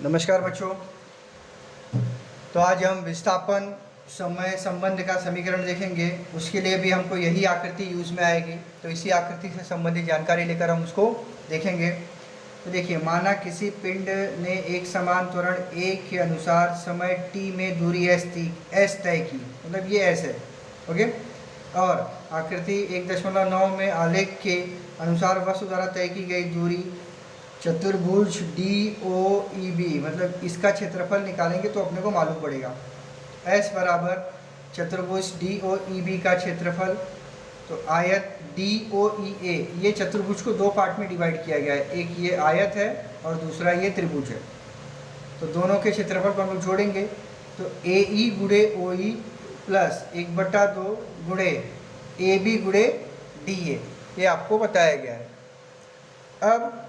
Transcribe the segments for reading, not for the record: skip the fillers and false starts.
नमस्कार बच्चों। तो आज हम विस्थापन समय संबंध का समीकरण देखेंगे। उसके लिए भी हमको यही आकृति यूज़ में आएगी, तो इसी आकृति से संबंधित जानकारी लेकर हम उसको देखेंगे। तो देखिए, माना किसी पिंड ने एक समान त्वरण a के अनुसार समय t में दूरी s तय की, मतलब ये s है, ओके। और आकृति 1.9 में आलेख के अनुसार वस्तु द्वारा तय की गई दूरी चतुर्भुज DOEB, मतलब इसका क्षेत्रफल निकालेंगे तो अपने को मालूम पड़ेगा। S बराबर चतुर्भुज DOEB का क्षेत्रफल, तो आयत DOEA, ये चतुर्भुज को दो पार्ट में डिवाइड किया गया है, एक ये आयत है और दूसरा ये त्रिभुज है। तो दोनों के क्षेत्रफल को हम लोग जोड़ेंगे तो AE गुणे OE प्लस 1/2 गुणे AB गुणे DA, ये आपको बताया गया है। अब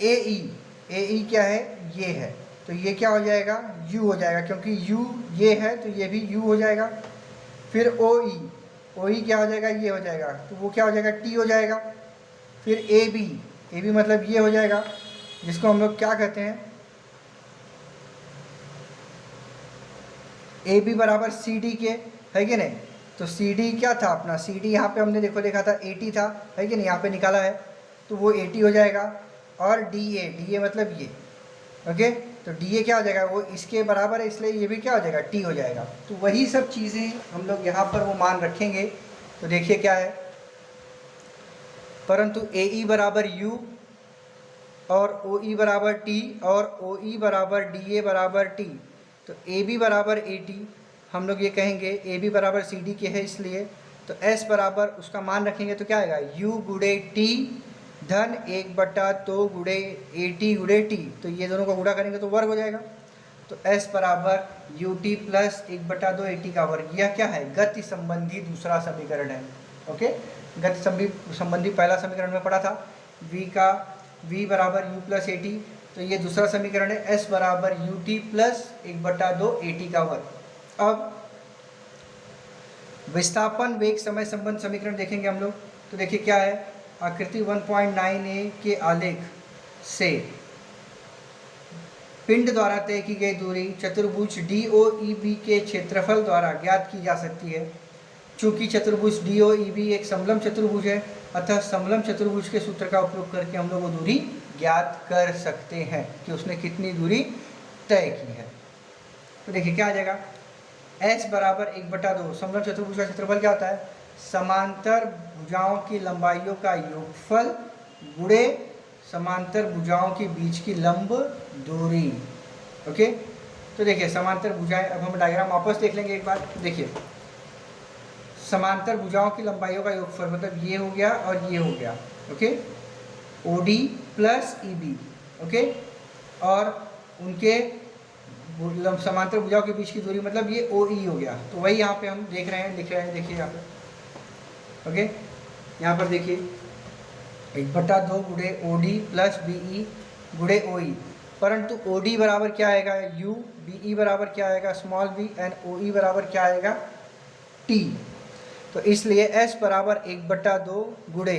AE क्या है, ये है, तो ये क्या हो जाएगा, U हो जाएगा, क्योंकि U ये है तो ये भी U हो जाएगा। फिर OE क्या हो जाएगा, ये हो जाएगा, तो वो क्या हो जाएगा, T हो जाएगा। फिर AB मतलब ये हो जाएगा, जिसको हम लोग क्या कहते हैं, AB बराबर CD के, है कि नहीं। तो CD क्या था अपना, CD यहाँ पे हमने देखा था 80 था, है कि नहीं, यहाँ पे निकाला है, तो वो 80 हो जाएगा। और DA मतलब ये, ओके, तो DA क्या हो जाएगा, वो इसके बराबर है, इसलिए ये भी क्या हो जाएगा, T हो जाएगा। तो वही सब चीज़ें हम लोग यहाँ पर वो मान रखेंगे। तो देखिए क्या है, परंतु AE बराबर U और OE बराबर T और OE बराबर DA बराबर T, तो AB बराबर AT, हम लोग ये कहेंगे AB बराबर CD के है, इसलिए तो S बराबर उसका मान रखेंगे तो क्या आएगा, U गुणे T धन 1/2 गुणे AT गुणे T, तो ये दोनों को गुणा करेंगे तो वर्ग हो जाएगा। तो S बराबर UT प्लस 1/2 AT का वर्ग, यह क्या है, गति संबंधी दूसरा समीकरण है, ओके। गति संबंधी पहला समीकरण में पढ़ा था, V बराबर U प्लस AT, तो ये दूसरा समीकरण है, S बराबर UT प्लस 1/2 AT का वर्ग। अब विस्थापन वेग समय संबंध समीकरण देखेंगे हम लोग। तो देखिए क्या है, आकृति 1.9a के आलेख से पिंड द्वारा तय की गई दूरी चतुर्भुज DOEB के क्षेत्रफल द्वारा ज्ञात की जा सकती है। चूंकि चतुर्भुज DOEB एक समलंब चतुर्भुज है, अतः समलंब चतुर्भुज के सूत्र का उपयोग करके हम लोग वो दूरी ज्ञात कर सकते हैं कि उसने कितनी दूरी तय की है। तो देखिए क्या आ जाएगा, S बराबर 1/2, समलंब चतुर्भुज का क्षेत्रफल क्या होता है, समांतर भुजाओं की लंबाइयों का योगफल गुणे समांतर भुजाओं के बीच की लंब दूरी, ओके। तो देखिए समांतर भुजाएं, अब हम डायग्राम वापस देख लेंगे एक बार। देखिए समांतर भुजाओं की लंबाइयों का योगफल, मतलब ये हो गया और ये हो गया, okay, OD plus EB, okay, और उनके समांतर भुजाओं के बीच की दूरी मतलब ये OE हो गया। तो वही यहाँ पे हम देख रहे हैं, लिख रहे हैं, देखिए यहाँ पे, ओके। यहाँ पर देखिए 1/2 गुणे OD प्लस BE गुणे OE, परंतु OD बराबर क्या आएगा, U, BE बराबर क्या आएगा, स्मॉल b, एंड OE बराबर क्या आएगा, T। तो इसलिए S बराबर 1/2 गुणे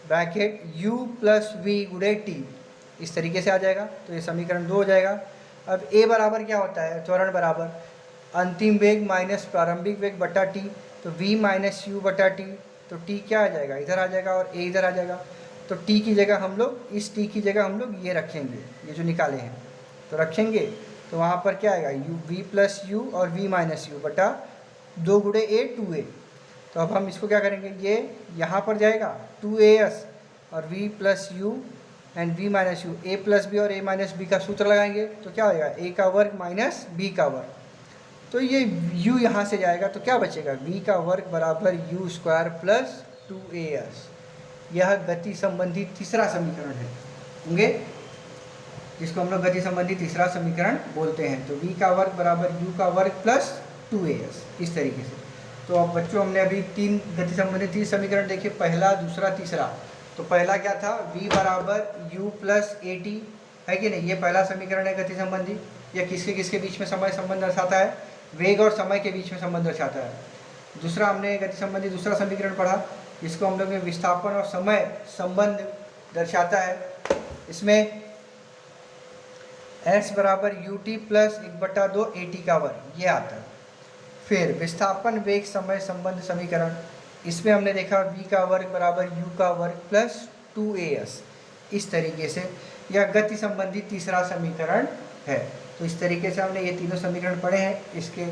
ब्रैकेट U प्लस V गुणे T, इस तरीके से आ जाएगा। तो ये समीकरण 2 हो जाएगा। अब A बराबर क्या होता है, त्वरण बराबर अंतिम वेग माइनस प्रारंभिक वेग बटा T, तो V माइनस U बटा T, तो T क्या आ जाएगा, इधर आ जाएगा और A इधर आ जाएगा। तो T की जगह हम लोग, इस T की जगह हम लोग ये रखेंगे, ये जो निकाले हैं तो रखेंगे, तो वहाँ पर क्या आएगा, V प्लस U और V माइनस U बटा 2 गुणे A 2A। तो अब हम इसको क्या करेंगे, ये यहाँ पर जाएगा 2AS और V plus U and V minus U, A plus B और A माइनस B का सूत्र लगाएंगे तो क्या होगा, A का वर्ग माइनस B का वर्ग, तो ये U यहाँ से जाएगा तो क्या बचेगा, V का वर्ग बराबर U स्क्वायर प्लस 2AS। यह गति संबंधी तीसरा समीकरण है, होंगे, जिसको हम लोग गति संबंधी तीसरा समीकरण बोलते हैं। तो V का वर्ग बराबर U का वर्ग प्लस 2AS, इस तरीके से। तो अब बच्चों हमने अभी 3 गति संबंधी 3 समीकरण देखे, पहला, दूसरा, तीसरा। तो पहला क्या था, V बराबर U प्लस AT, है कि नहीं, ये पहला समीकरण है गति संबंधी। यह किसके किसके बीच में समय संबंध दर्शाता है, वेग और समय के बीच में संबंध दर्शाता है। दूसरा हमने गति संबंधी दूसरा समीकरण पढ़ा, जिसको हम लोग ने विस्थापन और समय संबंध दर्शाता है। इसमें S बराबर ut प्लस 1/2 at का वर्ग, ये आता है। फिर विस्थापन वेग समय संबंध समीकरण, इसमें हमने देखा v का वर्ग बराबर u का वर्ग प्लस 2as, इस तरीके से यह गति संबंधी तीसरा समीकरण है। तो इस तरीके से हमने ये तीनों समीकरण पढ़े हैं, इसके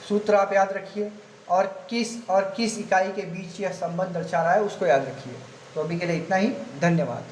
सूत्र आप याद रखिए और किस इकाई के बीच यह संबंध दर्शा रहा है उसको याद रखिए। तो अभी के लिए इतना ही, धन्यवाद।